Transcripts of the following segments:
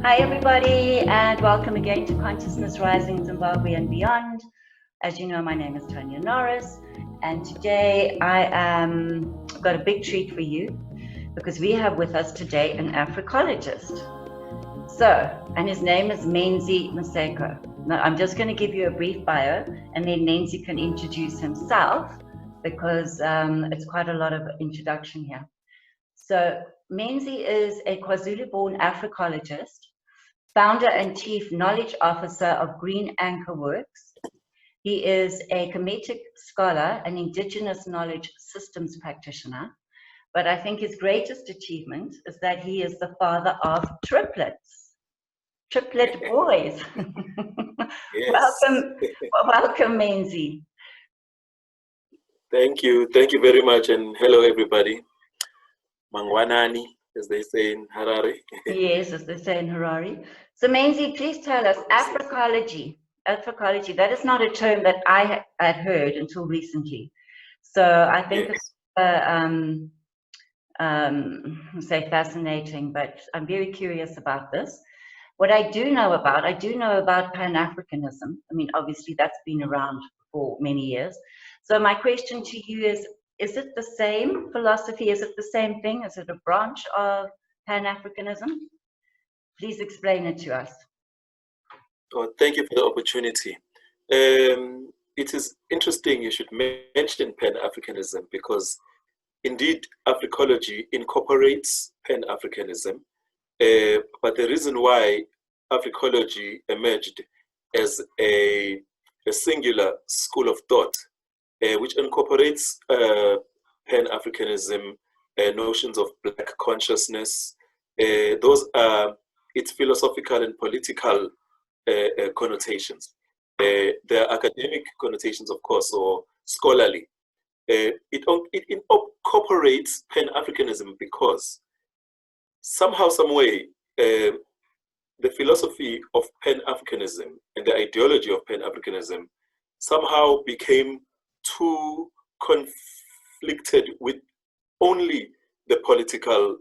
Hi everybody, and welcome again to Consciousness Rising Zimbabwe and Beyond. As you know, my name is Tania Norris, and today I've got a big treat for you because we have with us today an Afrikologist. And his name is Menzi Maseko. Now, I'm just going to give you a brief bio, and then Menzi can introduce himself because it's quite a lot of introduction here. So Menzi is a KwaZulu-born Afrikologist, founder and chief knowledge officer of Green Ankh Works. He is a Kinetic scholar, an indigenous knowledge systems practitioner. But I think his greatest achievement is that he is the father of triplet boys. Yes. Welcome, Menzi. Thank you very much, and hello everybody. Mangwanani, as they say in Harare. Yes, as they say in Harare. So Menzi, please tell us, Afrikology, that is not a term that I had heard until recently. So I think Yes. it's say fascinating, but I'm very curious about this. What I do know about Pan-Africanism. I mean, obviously that's been around for many years. So my question to you is it the same philosophy? Is it the same thing? Is it a branch of Pan-Africanism? Please explain it to us. Oh, thank you for the opportunity. It is interesting you should mention Pan-Africanism because indeed Afrikology incorporates Pan-Africanism. But the reason why Afrikology emerged as a singular school of thought, which incorporates Pan-Africanism, notions of Black consciousness, those are its philosophical and political connotations. There are academic connotations, of course, or scholarly. It incorporates Pan-Africanism because somehow, some way, the philosophy of Pan-Africanism and the ideology of Pan-Africanism somehow became too conflicted with only the political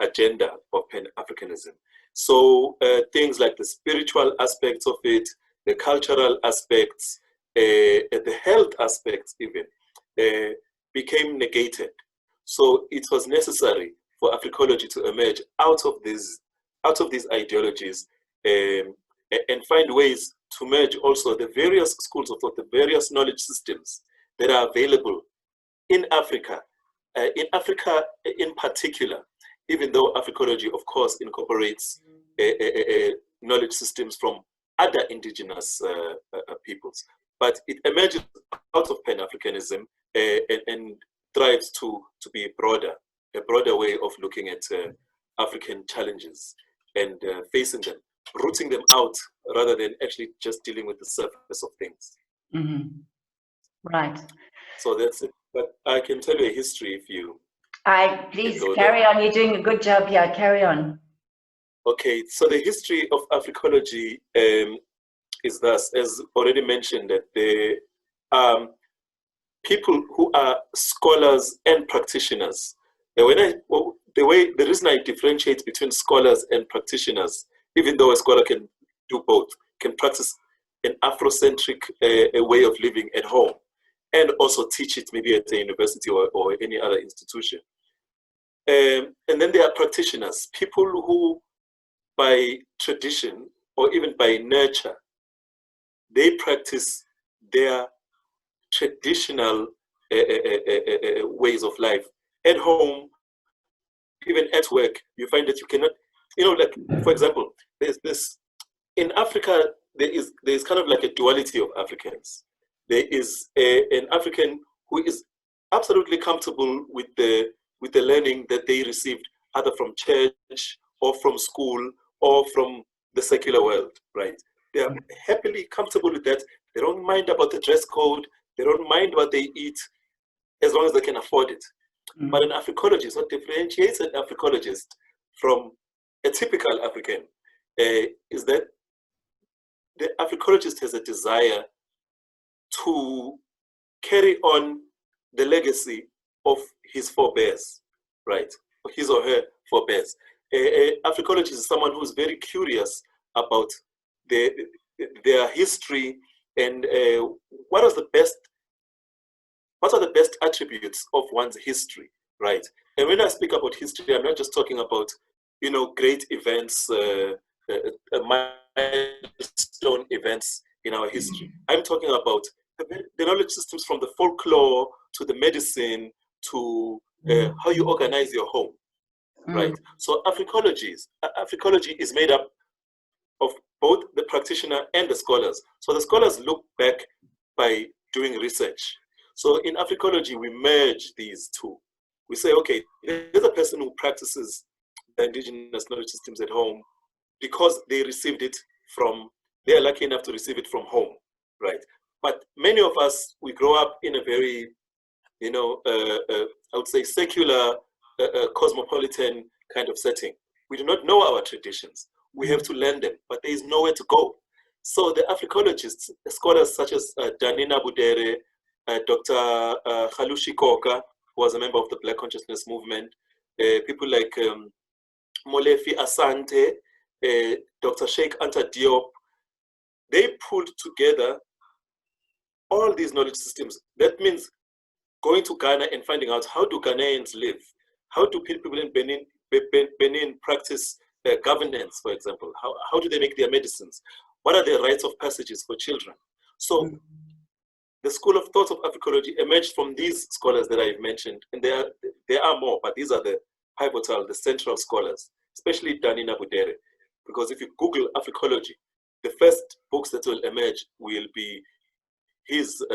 agenda of Pan-Africanism. So things like the spiritual aspects of it, the cultural aspects, the health aspects even, became negated. So it was necessary for Afrikology to emerge out of these ideologies and find ways to merge also the various schools of thought, the various knowledge systems that are available in Africa. In Africa in particular, even though Afrikology, of course, incorporates knowledge systems from other indigenous peoples, but it emerges out of Pan-Africanism and strives to be a broader way of looking at African challenges and facing them, rooting them out rather than actually just dealing with the surface of things. Mm-hmm. Right. So that's it. But I can tell you a history if you... Please carry on. You're doing a good job here. Carry on. Okay, so the history of Afrikology is thus, as already mentioned, that there are people who are scholars and practitioners. And the reason I differentiate between scholars and practitioners, even though a scholar can do both, can practice an Afrocentric way of living at home, and also teach it maybe at a university or any other institution. And then there are practitioners, people who by tradition or even by nurture, they practice their traditional ways of life at home, even at work. You find that you cannot, like, for example, there's this, in Africa, there is kind of like a duality of Africans. There is an African who is absolutely comfortable with the learning that they received either from church or from school or from the secular world, right? They are happily comfortable with that. They don't mind about the dress code. They don't mind what they eat as long as they can afford it. Mm-hmm. But an Afrikologist, what differentiates an Afrikologist from a typical African is that the Afrikologist has a desire to carry on the legacy of his forebears, right? His or her forebears. Afrikologist is someone who's very curious about their history and what are the best attributes of one's history, right? And when I speak about history, I'm not just talking about, great events, milestone events in our history. I'm talking about the knowledge systems from the folklore to the medicine to how you organize your home, right? So Afrikology is made up of both the practitioner and the scholars. So the scholars look back by doing research. So in Afrikology, we merge these two. We say, okay, there's a person who practices the indigenous knowledge systems at home because they are lucky enough to receive it from home, right? But many of us, we grow up in a very, I would say secular, cosmopolitan kind of setting. We do not know our traditions. We have to learn them, but there is nowhere to go. So the Afrikologists, scholars such as Danina Budere, Dr. Khalushi Koka, who was a member of the Black Consciousness Movement, people like Molefi Asante, Dr. Sheikh Anta Diop, they pulled together all these knowledge systems. That means going to Ghana and finding out, how do Ghanaians live? How do people in Benin practice governance, for example? How do they make their medicines? What are the rites of passages for children? So the school of thought of Afrikology emerged from these scholars that I've mentioned, and there are more, but these are the pivotal, the central scholars, especially Danina Budere. Because if you Google Afrikology, the first books that will emerge will be his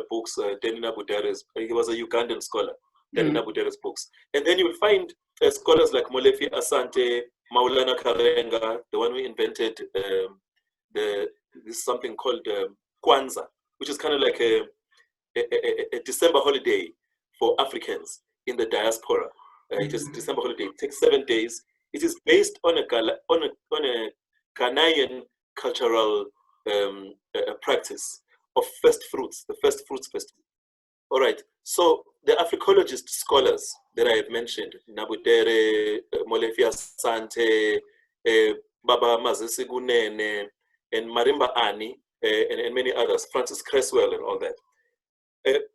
books, Danina Budere's. He was a Ugandan scholar, Danina Budere's books. And then you will find scholars like Molefi Asante, Maulana Karenga, the one who invented this something called Kwanzaa, which is kind of like a December holiday for Africans in the diaspora. It is December holiday. It takes 7 days. It is based on a Ghanaian cultural practice of first fruits, the first fruits festival. All right. So the Afrikologist scholars that I have mentioned, Nabudere, Molefi Asante, Baba Mazesi Gunene, and Marimba Ani, and many others, Francis Cresswell and all that.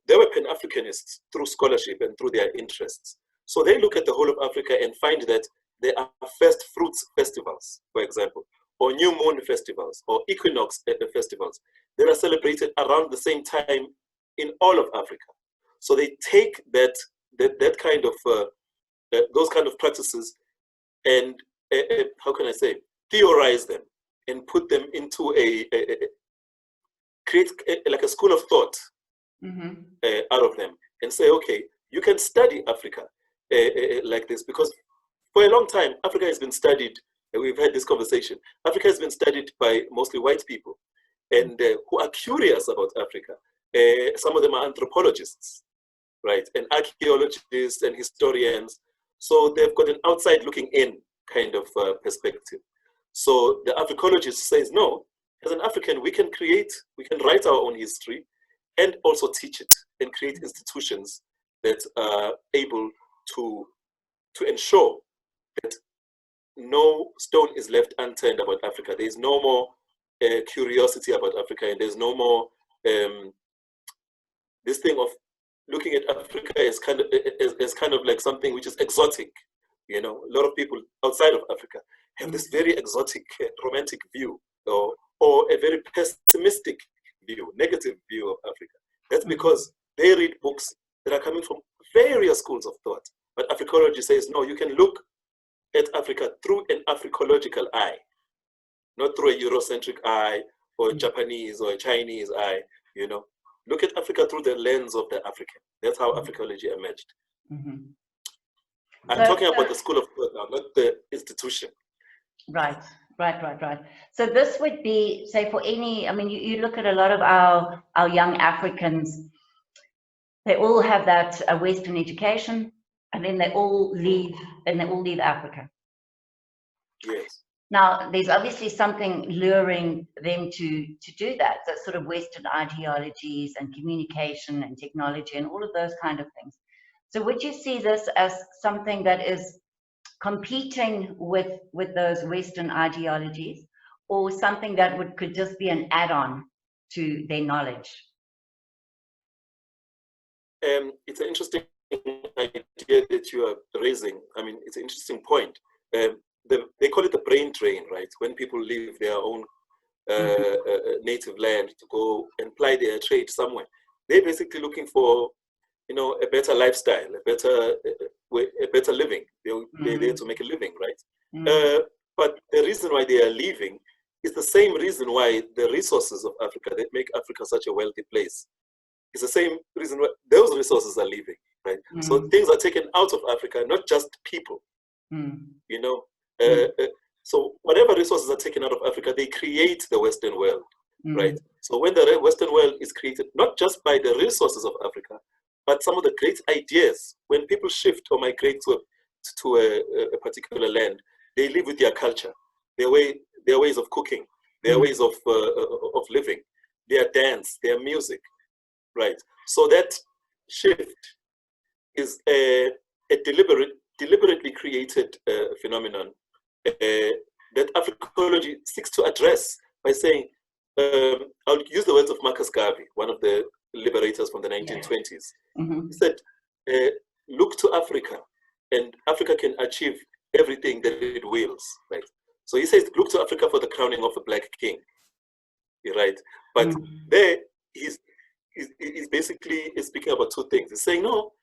They were Pan-Africanists through scholarship and through their interests. So they look at the whole of Africa and find that there are first fruits festivals, for example, or new moon festivals, or equinox festivals that are celebrated around the same time in all of Africa. So they take that kind of those kind of practices and how can I say, theorize them and put them into create like a school of thought out of them, and say, okay, you can study Africa like this, because for a long time Africa has been studied. We've had this conversation. Africa has been studied by mostly white people, and who are curious about Africa. Some of them are anthropologists, right, and archaeologists and historians. So they've got an outside looking in kind of perspective. So the Afrikologist says, no, as an African, we can write our own history and also teach it and create institutions that are able to ensure that no stone is left unturned about Africa. There is no more curiosity about Africa, and there's no more this thing of looking at Africa as kind of like something which is exotic. A lot of people outside of Africa have this very exotic, romantic view, or a very pessimistic view, negative view of Africa. That's because they read books that are coming from various schools of thought. But Afrikology says, no, you can look at Africa through an Afrikological eye, not through a Eurocentric eye or a Japanese or a Chinese eye. Look at Africa through the lens of the African. That's how Afrikology emerged. I'm talking about the school of thought now, not the institution. Right. So this would be, say, for any, you look at a lot of our young Africans, they all have that Western education, and then they all leave Africa. Yes. Now, there's obviously something luring them to do that, so sort of Western ideologies and communication and technology and all of those kind of things. So would you see this as something that is competing with those Western ideologies, or something that could just be an add-on to their knowledge? It's an interesting idea that you are raising. I mean, it's an interesting point. They call it the brain drain, right? When people leave their own native land to go and ply their trade somewhere, they're basically looking for, a better lifestyle, a better living. They're there to make a living, right? But the reason why they are leaving is the same reason why the resources of Africa that make Africa such a wealthy place. It's the same reason why those resources are leaving, right? So things are taken out of Africa, not just people. So whatever resources are taken out of Africa, they create the Western world, right? So when the Western world is created, not just by the resources of Africa, but some of the great ideas, when people shift or migrate to a particular land, they live with their culture, their ways of cooking, their ways of living, their dance, their music, right? So that shift is a deliberately created phenomenon that Afrikology seeks to address by saying, I'll use the words of Marcus Garvey, one of the liberators from the 1920s. He said, look to Africa, and Africa can achieve everything that it wills, right? So he says, look to Africa for the crowning of a black king, right? But there, he's basically speaking about two things. He's saying, no,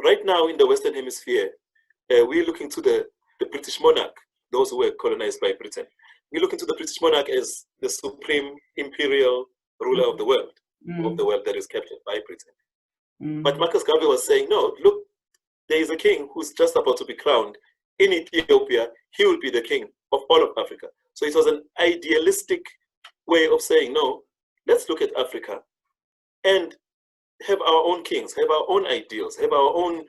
right now in the Western Hemisphere, we're looking to the British monarch, those who were colonized by Britain. We're looking to the British monarch as the supreme imperial ruler of the world that is captured by Britain. But Marcus Garvey was saying, no, look, there is a king who's just about to be crowned in Ethiopia. He will be the king of all of Africa. So it was an idealistic way of saying, no, let's look at Africa and have our own kings, have our own ideals, have our own,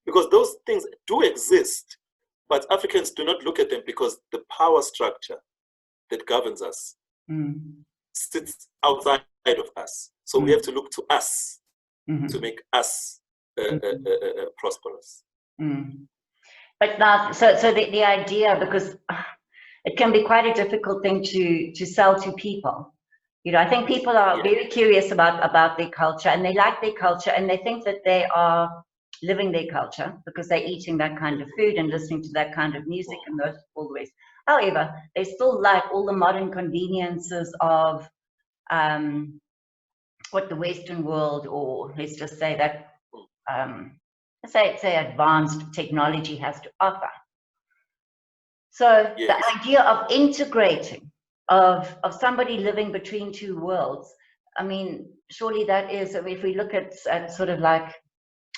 because those things do exist, but Africans do not look at them because the power structure that governs us sits outside of us. So we have to look to us to make us prosperous. But now, so the idea, because it can be quite a difficult thing to sell to people. I think people are very curious about their culture, and they like their culture, and they think that they are living their culture because they're eating that kind of food and listening to that kind of music and those all the ways. However, they still like all the modern conveniences of what the Western world, or let's just say that, say advanced technology has to offer. So the idea of integrating, of somebody living between two worlds, I mean, surely that is, if we look at sort of like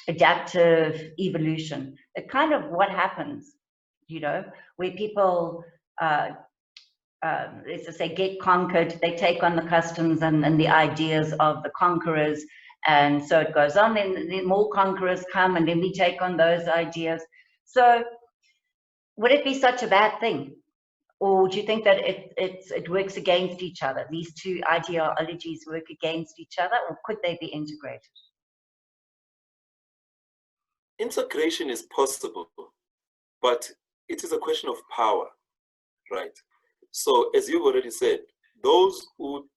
adaptive evolution, it kind of what happens, where people, let's just say, get conquered, they take on the customs and the ideas of the conquerors, and so it goes on, then more conquerors come, and then we take on those ideas. So would it be such a bad thing? Or do you think that it works against each other? These two ideologies work against each other, or could they be integrated? Integration is possible, but it is a question of power, right? So as you've already said, those who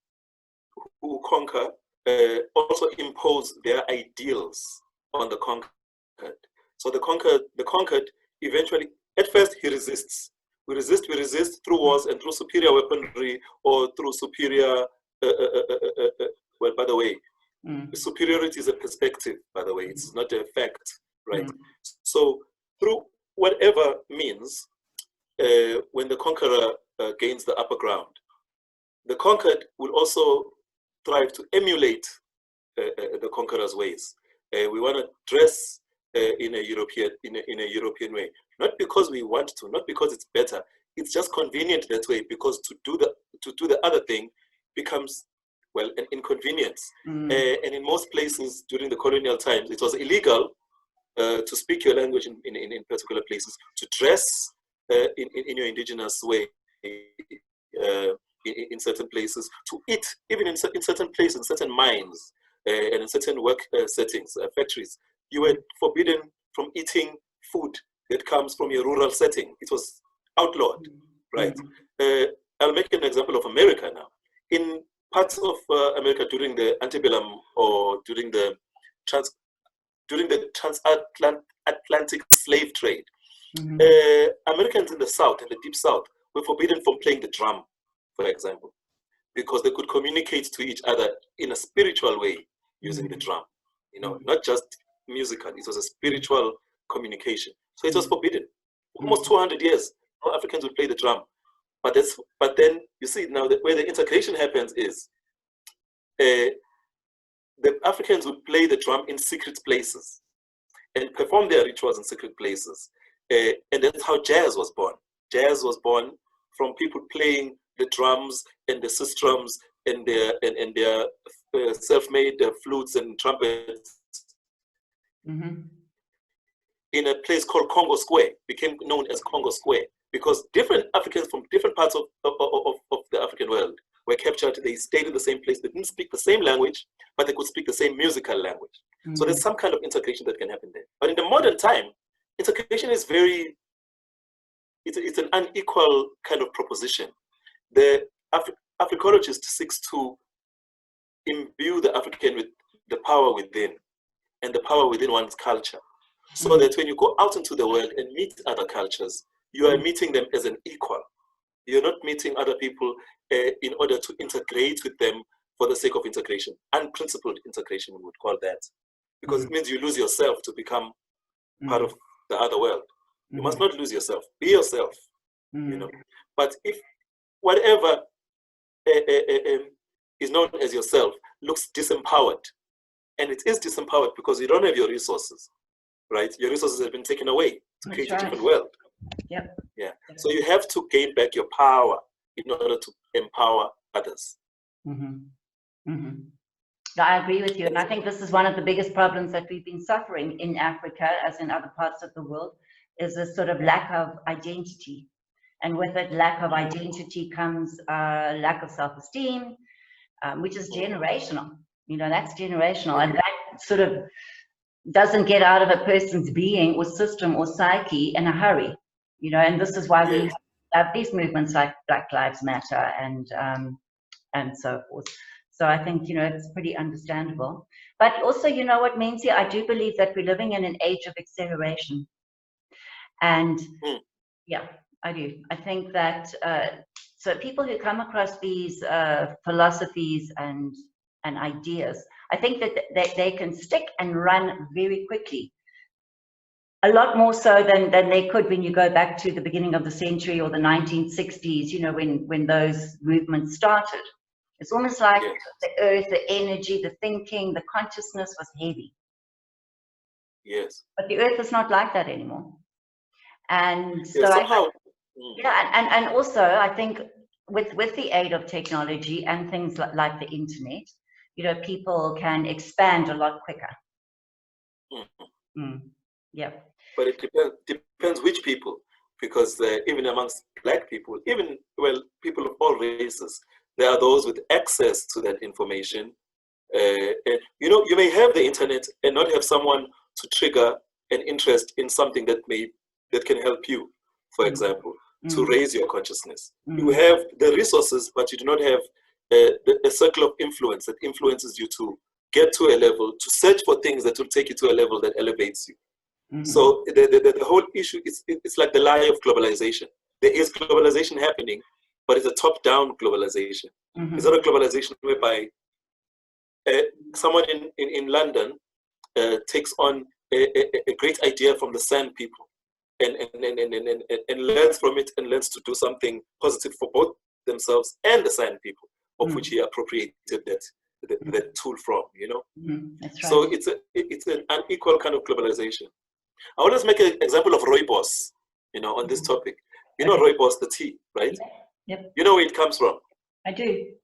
conquer also impose their ideals on the conquered. So the conquered eventually, at first he resists. We resist through wars and through superior weaponry, or through superior, well, by the way, superiority is a perspective, by the way, it's not a fact, right? So through whatever means, when the conqueror gains the upper ground, the conquered will also strive to emulate the conqueror's ways. We want to dress in a European way, not because we want to, not because it's better. It's just convenient that way, because to do the other thing becomes, well, an inconvenience. And in most places during the colonial times, it was illegal to speak your language in particular places, to dress in your indigenous way in certain places, to eat even in certain places, in certain mines, and in certain work settings, factories. You were forbidden from eating food that comes from a rural setting. It was outlawed, right? I'll make an example of America now. In parts of America during the antebellum or during the transatlantic slave trade, Americans in the South, in the deep South, were forbidden from playing the drum, for example, because they could communicate to each other in a spiritual way using the drum. You know, not just musical, it was a spiritual communication. So it was forbidden. Almost 200 years, no Africans would play the drum. But then you see now that where the integration happens is the Africans would play the drum in secret places and perform their rituals in secret places. And that's how jazz was born. Jazz was born from people playing the drums and the sistrums and their self-made flutes and trumpets in a place called Congo Square, became known as Congo Square, because different Africans from different parts of the African world were captured. They stayed in the same place. They didn't speak the same language, but they could speak the same musical language. So there's some kind of integration that can happen there. But in the modern time, integration is it's an unequal kind of proposition. The Africologist seeks to imbue the African with the power within, and the power within one's culture, so that when you go out into the world and meet other cultures, you are meeting them as an equal. You're not meeting other people in order to integrate with them for the sake of integration. Unprincipled integration, we would call that, because it means you lose yourself to become part of the other world. You must not lose yourself. Be yourself. You know. But if whatever is known as yourself looks disempowered, and it is disempowered because you don't have your resources, right? Your resources have been taken away to create a different world. Yeah. So you have to gain back your power in order to empower others. No, I agree with you. And I think this is one of the biggest problems that we've been suffering in Africa, as in other parts of the world, is a sort of lack of identity. And with that lack of identity comes lack of self-esteem, which is generational. You know, that's generational. And that sort of doesn't get out of a person's being or system or psyche in a hurry. You know, and this is why we have these movements like Black Lives Matter and so forth. So I think, you know, it's pretty understandable. But also, you know what, Menzi, I do believe that we're living in an age of acceleration. And yeah, I do. I think that so people who come across these philosophies and ideas, I think that they can stick and run very quickly. A lot more so than they could when you go back to the beginning of the century or the 1960s, you know, when those movements started. It's almost like the earth, the energy, the thinking, the consciousness was heavy. Yes. But the earth is not like that anymore. And so somehow, and also I think with the aid of technology and things like the internet, you know, people can expand a lot quicker. Yeah. But it depends which people, because even amongst Black people, even, well, people of all races, there are those with access to that information. And, you know, you may have the internet and not have someone to trigger an interest in something that can help you, for example, to raise your consciousness. You have the resources, but you do not have a circle of influence that influences you to get to a level, to search for things that will take you to a level that elevates you. So the whole issue is, it's like the lie of globalization. There is globalization happening, but it's a top-down globalization. It's not a globalization whereby someone in London takes on a great idea from the San people and learns from it and learns to do something positive for both themselves and the San people, of which he appropriated that tool from, you know. That's right. So it's an unequal kind of globalization. I always make an example of rooibos, you know, on this topic. You know rooibos, the tea, right? Yep. You know where it comes from? I do.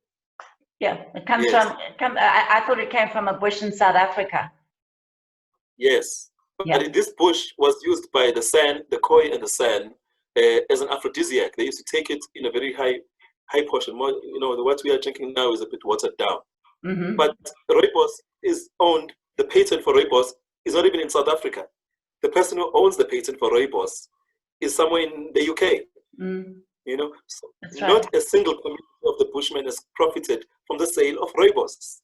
Yeah, it comes from. I thought it came from a bush in South Africa. Yes, but this bush was used by the San, the Khoi and the San, as an aphrodisiac. They used to take it in a very high portion. More, you know, what we are drinking now is a bit watered down. But rooibos is owned. The patent for rooibos is not even in South Africa. the person who owns the patent for rooibos is somewhere in the UK. You know, so not a single community of the Bushmen has profited from the sale of rooibos.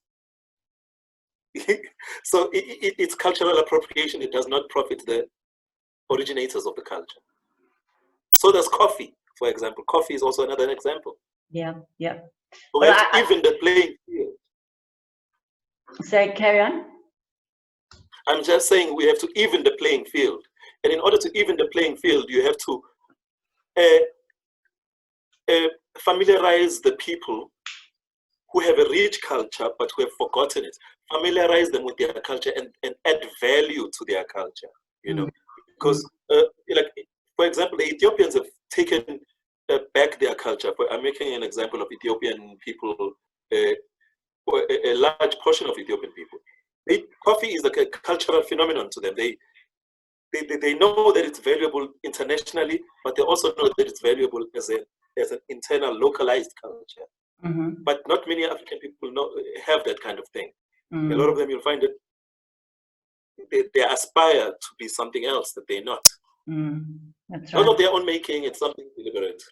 So it's cultural appropriation. It does not profit the originators of the culture. So does coffee, for example. Coffee is also another example. Yeah, yeah. So we have to even the playing field. So carry on. I'm just saying we have to even the playing field. And in order to even the playing field, you have to familiarize the people who have a rich culture but who have forgotten it. Familiarize them with their culture and add value to their culture, you know. Because, like, for example, the Ethiopians have taken back their culture. I'm making an example of Ethiopian people, a large portion of Ethiopian people. Coffee is like a cultural phenomenon to them. They know that it's valuable internationally, but they also know that it's valuable as an internal localized culture. But not many African people have that kind of thing. A lot of them, you'll find that they aspire to be something else that they're not. That's right. Not of their own making, it's something deliberate.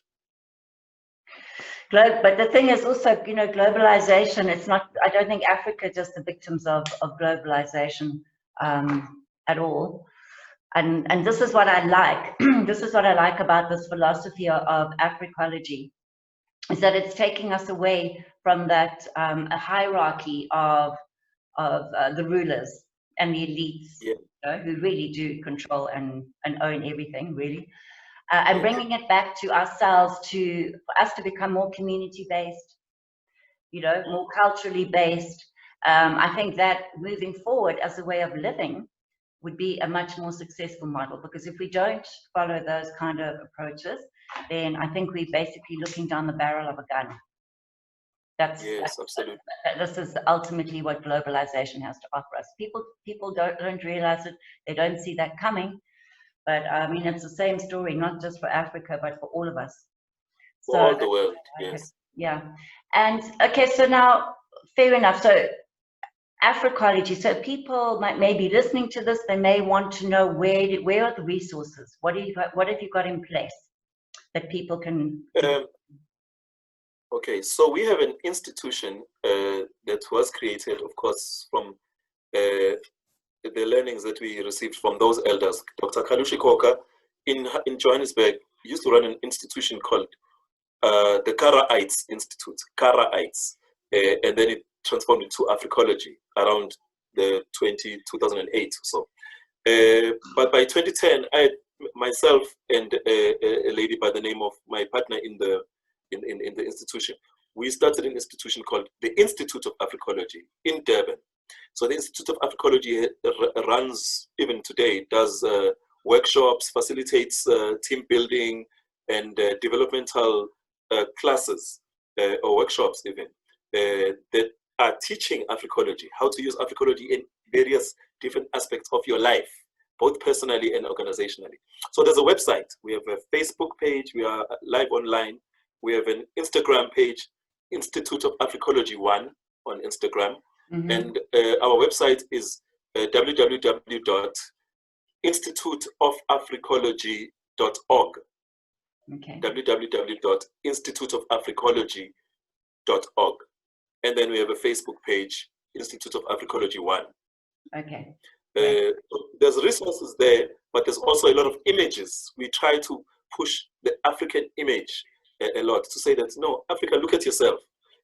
But the thing is also, you know, globalization, it's not, I don't think Africa is just the victims of globalization at all. And this is what I like. This is what I like about this philosophy of Afrikology, is that it's taking us away from that a hierarchy of the rulers and the elites, you know, who really do control and own everything, really. And bringing it back to ourselves, for us to become more community-based, you know, more culturally based. I think that moving forward as a way of living would be a much more successful model, because if we don't follow those kind of approaches, then I think we're basically looking down the barrel of a gun. Absolutely. This is ultimately what globalization has to offer us. People don't realize it. They don't see that coming. But I mean, it's the same story, not just for Africa, but for all of us. For all the world, yes. Yeah. And okay, so now, fair enough. So Afrikology, so people may be listening to this, they may want to know where are the resources? What have you got in place that people can... Okay, so we have an institution that was created, of course, from the learnings that we received from those elders. Dr. Kalushi Koka in Johannesburg used to run an institution called the Karaites Institute, Karaites, and then it transformed into Afrikology around the 2008 or so. But by 2010, I myself and a lady by the name of my partner in the institution, we started an institution called the Institute of Afrikology in Durban. So the Institute of Afrikology runs, even today, does workshops, facilitates team building and developmental classes or workshops even that are teaching Afrikology, how to use Afrikology in various different aspects of your life, both personally and organizationally. So there's a website, we have a Facebook page, we are live online, we have an Instagram page, Institute of Afrikology 1 on Instagram. And our website is www.instituteofafrikology.org. Okay. www.instituteofafrikology.org. And then we have a Facebook page, Institute of Afrikology 1. Okay. There's resources there, but there's also a lot of images. We try to push the African image a lot to say that, no, Africa, look at yourself.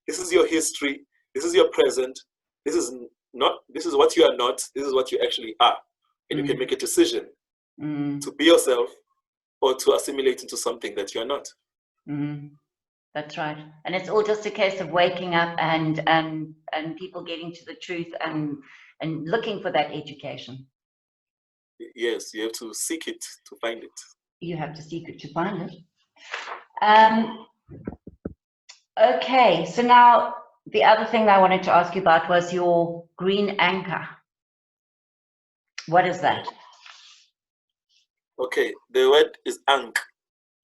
This is your history. This is your present. This is what you are not. This is what you actually are. And you can make a decision to be yourself or to assimilate into something that you're not. That's right. And it's all just a case of waking up and people getting to the truth and looking for that education. Yes, you have to seek it to find it. You have to seek it to find it. Okay, so now the other thing that I wanted to ask you about was your green anchor. What is that? Okay, the word is ankh,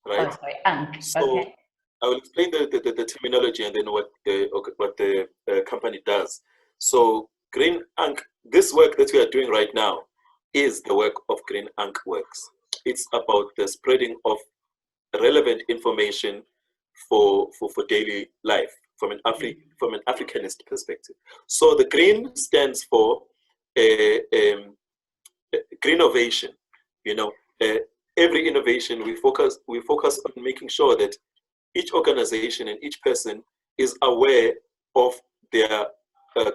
right? Oh, sorry, ankh. So okay. I will explain the terminology and then what the company does. So green ankh, this work that we are doing right now is the work of Green Ankh Works. It's about the spreading of relevant information for daily life from an Africanist perspective. So the green stands for greennovation. You know, every innovation we focus on making sure that each organization and each person is aware of their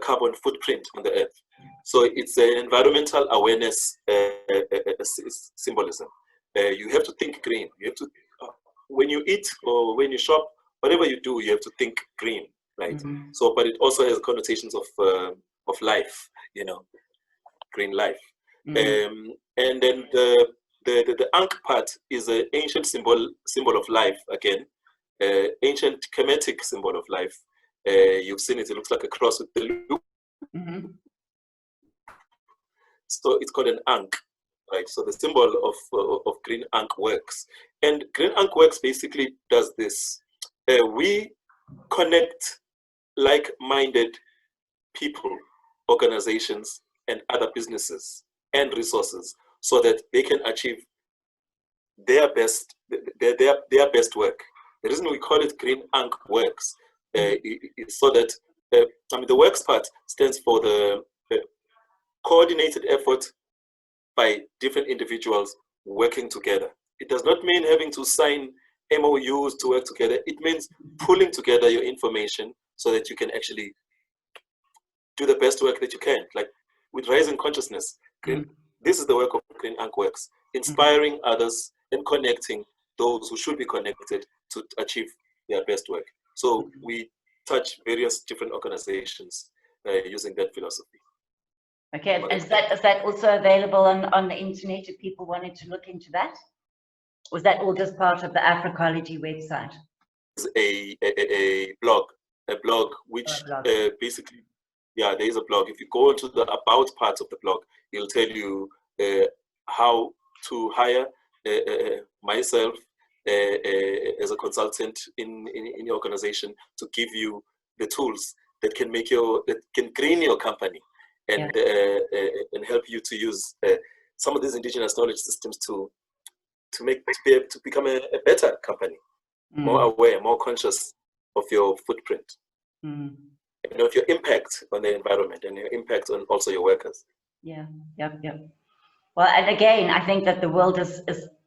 carbon footprint on the earth. So it's an environmental awareness symbolism. You have to think green. You have to, when you eat or when you shop, whatever you do, you have to think green, right? Mm-hmm. So, but it also has connotations of life, you know, green life. Mm-hmm. And then the Ankh part is an ancient symbol of life again, ancient Kemetic symbol of life. You've seen it. It looks like a cross with the loop. Mm-hmm. So it's called an Ankh, right? So the symbol of Green Ankh Works. And Green Ankh Works basically does this. We connect like-minded people, organizations, and other businesses and resources so that they can achieve their best work. The reason we call it Green Ankh Works is so that, the works part stands for the coordinated effort by different individuals working together. It does not mean having to sign MOUs to work together. It means pulling together your information so that you can actually do the best work that you can. Like with Rising Consciousness, this is the work of Green Ankh Works, inspiring others and connecting those who should be connected to achieve their best work. So we touch various different organizations using that philosophy. Okay, is that also available on the internet if people wanted to look into that? Was that all just part of the Afrikology website? It's a blog which basically, yeah, there is a blog. If you go into the about part of the blog, it'll tell you how to hire myself as a consultant in your organization to give you the tools that can green your company and help you to use some of these indigenous knowledge systems to become a better company, more aware, more conscious of your footprint, and of your impact on the environment and your impact on also your workers. Yeah, yep. Well, and again, I think that the world is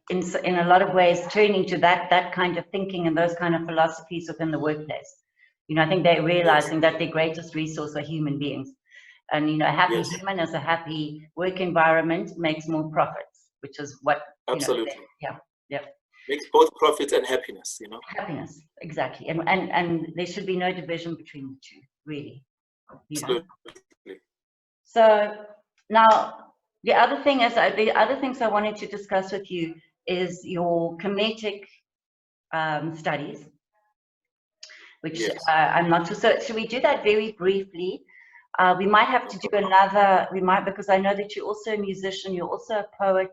in a lot of ways turning to that kind of thinking and those kind of philosophies within the workplace. You know, I think they're realizing that their greatest resource are human beings. And, you know, a happy human as a happy work environment makes more profits, which is what, absolutely. Yeah. Makes both profit and happiness, you know. Happiness, exactly. And there should be no division between the two, really. You know? Absolutely. So now the other things I wanted to discuss with you is your Kinetic studies, which I'm not sure. So should we do that very briefly? We might have to do another, because I know that you're also a musician, you're also a poet,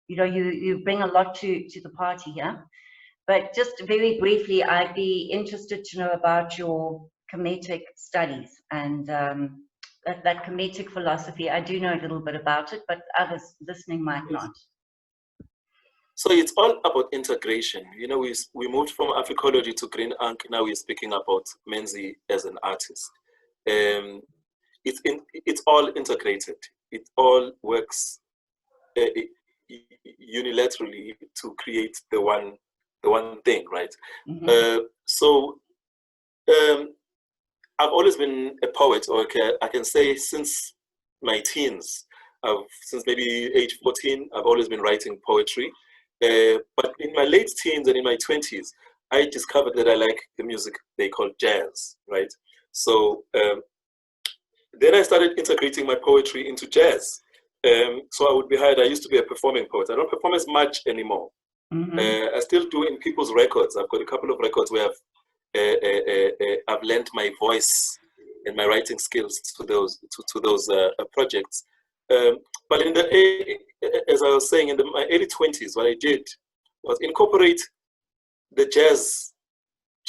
you know, you bring a lot to the party here. But just very briefly, I'd be interested to know about your Kinetic studies and that Kinetic philosophy. I do know a little bit about it, but others listening might not. So it's all about integration. You know, we moved from Afrikology to Green Ankh. Now we're speaking about Menzi as an artist. It's all integrated. It all works unilaterally to create the one thing, right? So I've always been a poet, or I can say since my teens. Since maybe age 14, I've always been writing poetry. But in my late teens and in my 20s, I discovered that I like the music they call jazz, right? So then I started integrating my poetry into jazz. So I would be hired. I used to be a performing poet. I don't perform as much anymore. I still do in people's records. I've got a couple of records where I've lent my voice and my writing skills to those projects. But as I was saying, in my early 20s, what I did was incorporate the jazz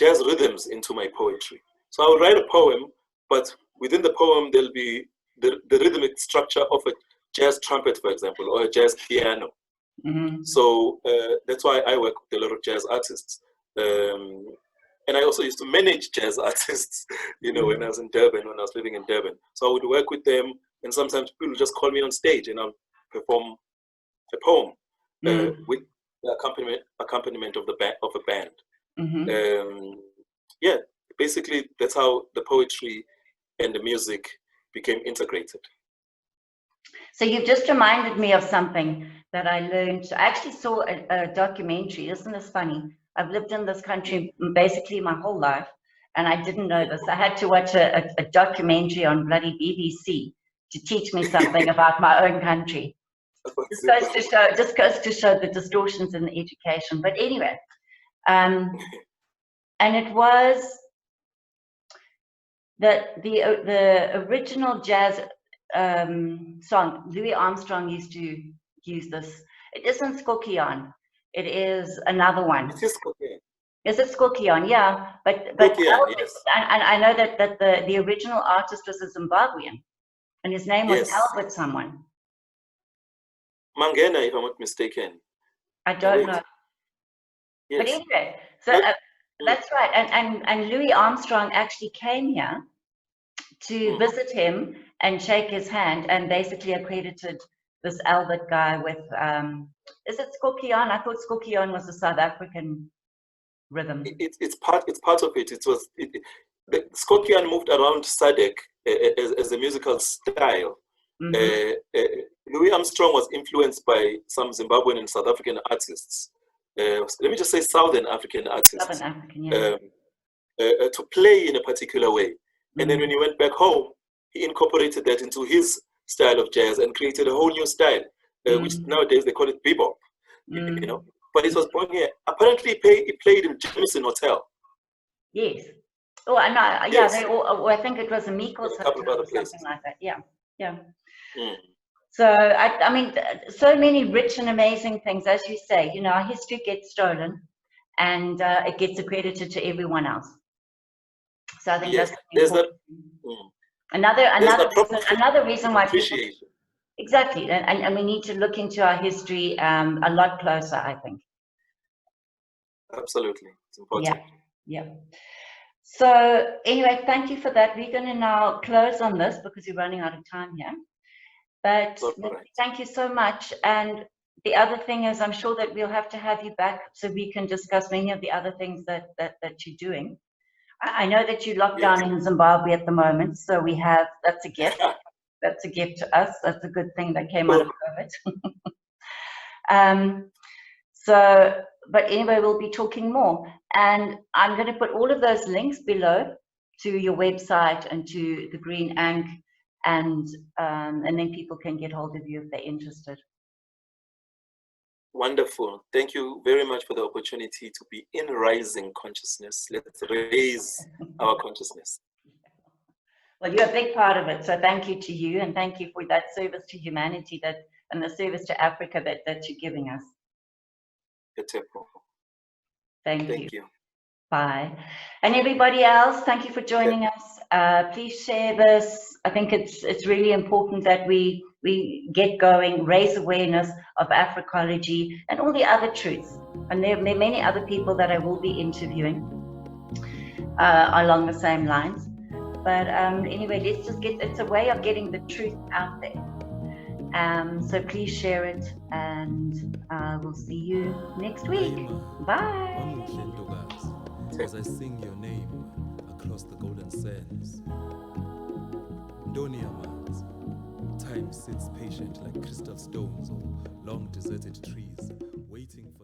rhythms into my poetry. So I would write a poem, but within the poem there'll be the rhythmic structure of jazz trumpet, for example, or a jazz piano. Mm-hmm. So that's why I work with a lot of jazz artists. And I also used to manage jazz artists, when I was in Durban, when I was living in Durban. So I would work with them, and sometimes people would just call me on stage and I'll perform a poem with the accompaniment of a band. Mm-hmm. Basically that's how the poetry and the music became integrated. So you've just reminded me of something that I learned. I actually saw a documentary. Isn't this funny? I've lived in this country basically my whole life, and I didn't know this. I had to watch a documentary on bloody BBC to teach me something about my own country. Just goes to show the distortions in the education. But anyway, and it was that the original jazz song, Louis Armstrong used to use this. It isn't Skokian. It is another one. It is Skokian. Is it Skokian? Yeah, but Skokian, yes. And I know that the original artist was a Zimbabwean, and his name was Albert someone. Mangena, if I'm not mistaken. I don't know. Yes. But anyway, so that's right. And Louis Armstrong actually came here to visit him and shake his hand, and basically accredited this Albert guy with, is it Skokian? I thought Skokian was a South African rhythm. It's part of it. The Skokian moved around SADC as a musical style. Louis Armstrong was influenced by some Zimbabwean and South African artists. Let me just say Southern African artists. Southern African, yeah. To play in a particular way. And then when he went back home, he incorporated that into his style of jazz and created a whole new style, which nowadays they call it bebop. But it was born here. Apparently, he played in Jameson Hotel. Yes. Oh, I know. Yeah, they all, I think it was a Meekles Hotel or something like that. Yeah, yeah. So, I mean, so many rich and amazing things, as you say. Our history gets stolen, and it gets accredited to everyone else. So I think that's another reason why people, exactly, and we need to look into our history a lot closer, I think. Absolutely, it's important. Yeah. So anyway, thank you for that. We're going to now close on this because we're running out of time here. But thank you so much. And the other thing is, I'm sure that we'll have to have you back so we can discuss many of the other things that you're doing. I know that you're locked down in Zimbabwe at the moment, so that's a gift. That's a gift to us. That's a good thing that came out of COVID. But anyway, we'll be talking more. And I'm going to put all of those links below to your website and to the Green Ankh, and then people can get hold of you if they're interested. Wonderful. Thank you very much for the opportunity to be in Rising Consciousness. Let's raise our consciousness. Well, you're a big part of it. So thank you to you, and thank you for that service to humanity and the service to Africa that you're giving us. Thank you. Bye. And everybody else, thank you for joining us. Please share this. I think it's really important that we get going, raise awareness of Afrikology and all the other truths. And there are many other people that I will be interviewing along the same lines. But anyway, let's just it's a way of getting the truth out there. So please share it, and we'll see you next week. Bye. As I sing your name across the golden sands, Doniamans, time sits patient like crystal stones or long deserted trees, waiting for